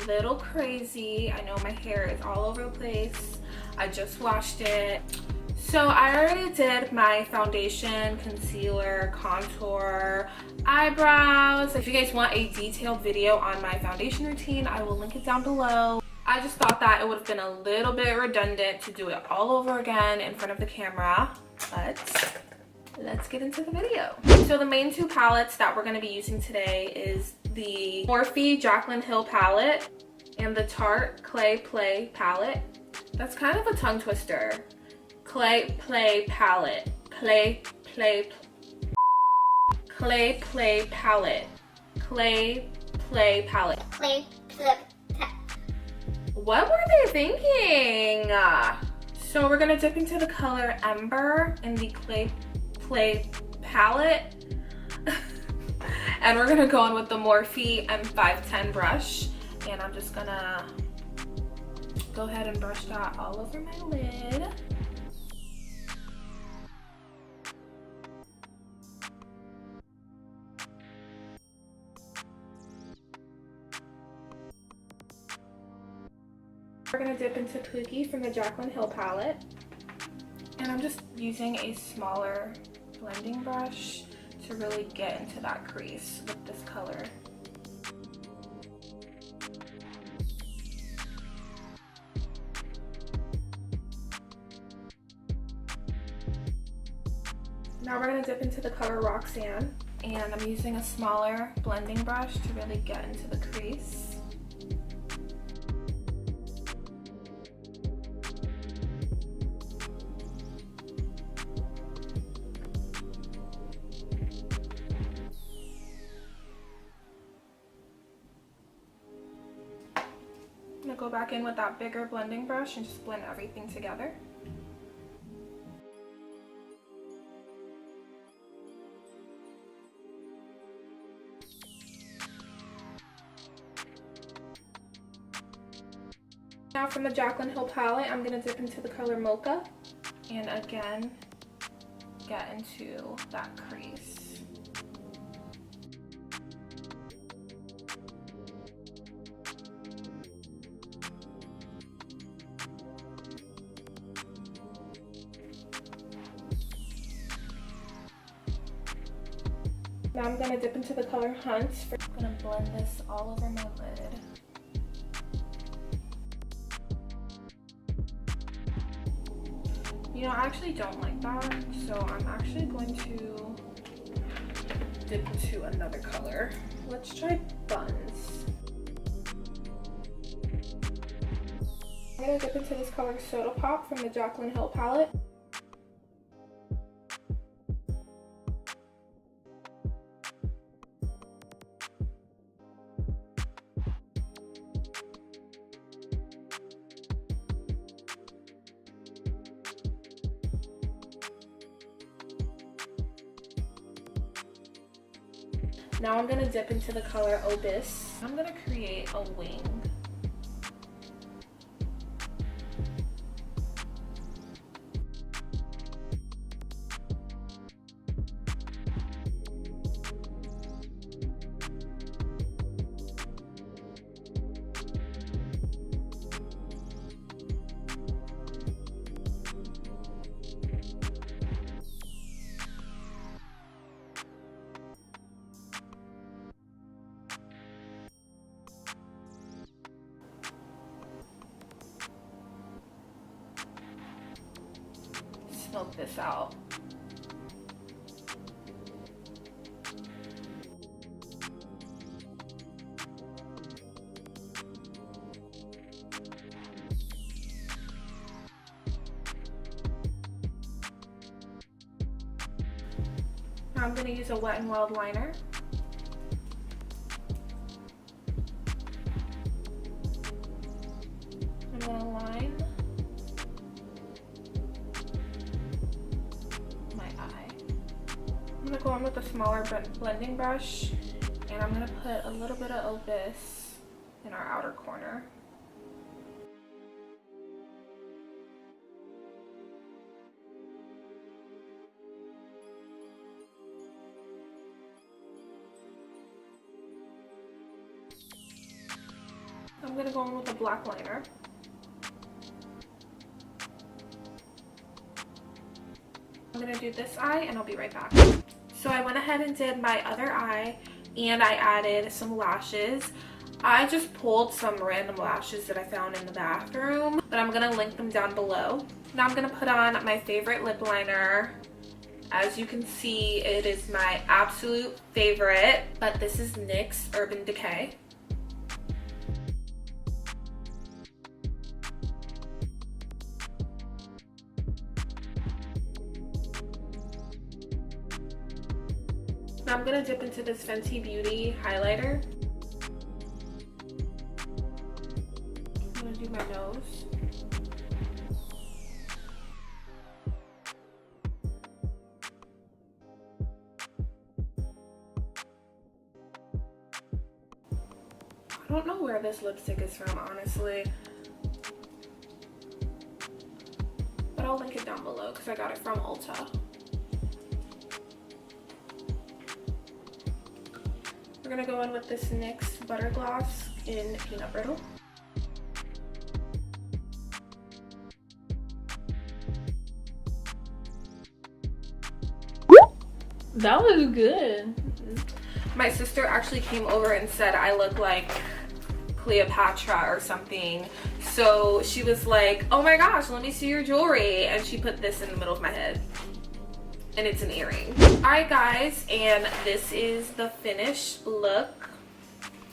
little crazy. I know my hair is all over the place. I just washed it. So I already did my foundation, concealer, contour, eyebrows. If you guys want a detailed video on my foundation routine, I will link it down below. I just thought that it would have been a little bit redundant to do it all over again in front of the camera, but let's get into the video. So the main two palettes that we're going to be using today is the Morphe Jaclyn Hill palette and the Tarte Clay Play palette. That's kind of a tongue twister. Clay Play palette. Clay Play palette. Clay Play palette. What were they thinking? So we're gonna dip into the color Ember in the Clay Play palette. And we're gonna go in with the Morphe M510 brush. And I'm just gonna go ahead and brush that all over my lid. We're gonna dip into Cookie from the Jaclyn Hill palette. And I'm just using a smaller blending brush to really get into that crease with this color. Now we're gonna dip into the color Roxanne. And I'm using a smaller blending brush to really get into the crease. I'm gonna go back in with that bigger blending brush and just blend everything together. Now from the Jaclyn Hill palette, I'm gonna dip into the color Mocha and again get into that crease. Now I'm going to dip into the color Hunt. I'm going to blend this all over my lid. You know, I actually don't like that, so I'm actually going to dip into another color. Let's try Buns. I'm going to dip into this color Soda Pop from the Jaclyn Hill palette. Now I'm going to dip into the color Obis. I'm going to create a wing. Smoke this out. Now I'm going to use a Wet n Wild liner. I'm going to line my eye. I'm going to go in with a smaller blending brush, and I'm going to put a little bit of Obis in our outer corner. I'm gonna go in with a black liner. I'm gonna do this eye and I'll be right back. So I went ahead and did my other eye and I added some lashes. I just pulled some random lashes that I found in the bathroom, but I'm gonna link them down below. Now I'm gonna put on my favorite lip liner. As you can see, it is my absolute favorite, but this is NYX Urban Decay. Now I'm gonna dip into this Fenty Beauty highlighter. I'm gonna do my nose. I don't know where this lipstick is from, honestly. But I'll link it down below because I got it from Ulta. We're gonna go in with this NYX Butter Gloss in Peanut Brittle. That was good. My sister actually came over and said I look like Cleopatra or something. So she was like, oh my gosh, let me see your jewelry. And she put this in the middle of my head. And it's an earring. Alright guys, and this is the finished look.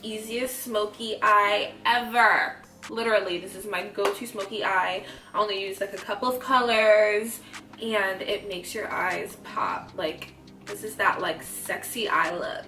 Easiest smoky eye ever. Literally, this is my go-to smoky eye. I only use like a couple of colors and it makes your eyes pop. Like, this is that like sexy eye look.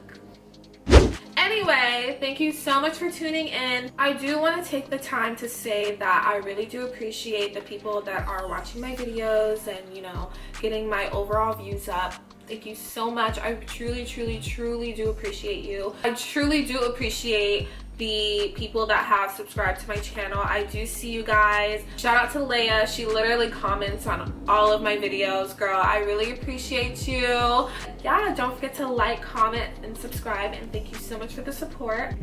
Anyway, thank you so much for tuning in. I do want to take the time to say that I really do appreciate the people that are watching my videos and, you know, getting my overall views up. Thank you so much. I truly, truly, truly do appreciate you. I truly do appreciate the people that have subscribed to my channel. I do see you guys. Shout out to Leia. She literally comments on all of my videos. Girl, I really appreciate you. Yeah, don't forget to like, comment, and subscribe. And thank you so much for the support.